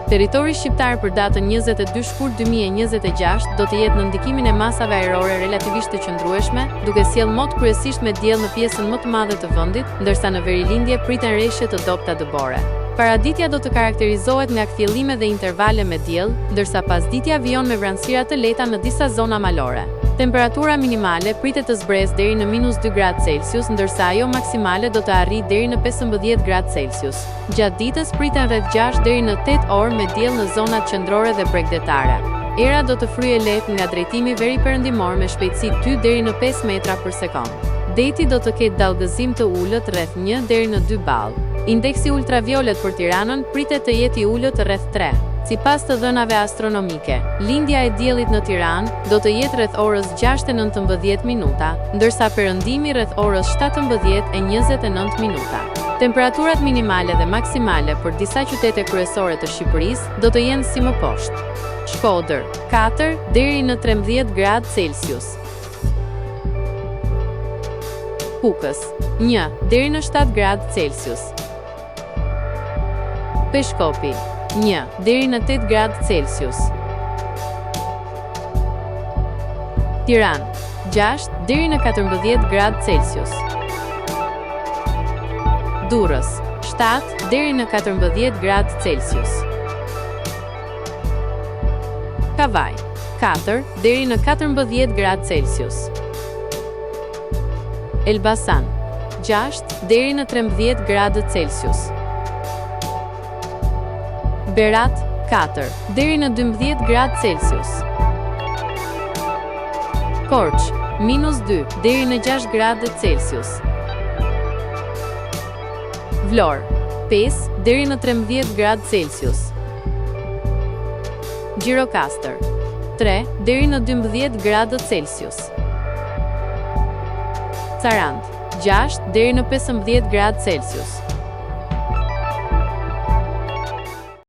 Territori shqiptar për datën 22 shkurt 2026 do të jetë në ndikimin e masave ajrore relativisht të qëndrueshme, duke sjellë mot kryesisht me diell në pjesën më të madhe të vendit, ndërsa në verilindje priten rreshje të dobta dëbore. Paraditja do të karakterizohet nga kthjellime dhe intervale me diell, ndërsa pasditja vijon me vranësira të lehta në disa zona malore. Temperatura minimale pritet të zbresë deri në -2°C, ndërsa ajo maksimale do të arrijë deri në 15°C. Gjatë ditës priten rreth 6 deri në 8 orë me diell në zonat qendrore dhe bregdetare. Era do të fryejë lehtë nga drejtimi veriperëndimor me shpejtësi 2 deri në 5 metra për sekond. Deti do të ketë dallgëzim të ulët rreth 1 deri në 2 ball. Indeksi ultraviolet për Tiranën pritet të jetë i ulët rreth 3. Sipas të dhënave astronomike, lindja e diellit në Tiranë do të jetë rreth orës 6:19 minuta, ndërsa perëndimi rreth orës 17:29 minuta. Temperaturat minimale dhe maksimale për disa qytete kryesore të Shqipërisë do të jenë si më poshtë. Shkodër, 4 deri në 13°C. Kukës, 1 deri në 7°C. Peshkopi, 1 deri në 8°C. Tiranë, 6 deri në 14°C. Durrës, 7 deri në 14°C. Kavaj, 4 deri në 14°C. Elbasan, 6 deri në 13°C. Berat, 4 deri në 12°C. Korç, -2 deri në 6°C. Vlorë, 5 deri në 13°C. Gjirokastër, 3 deri në 12°C. Sarandë, 6 deri në 15°C.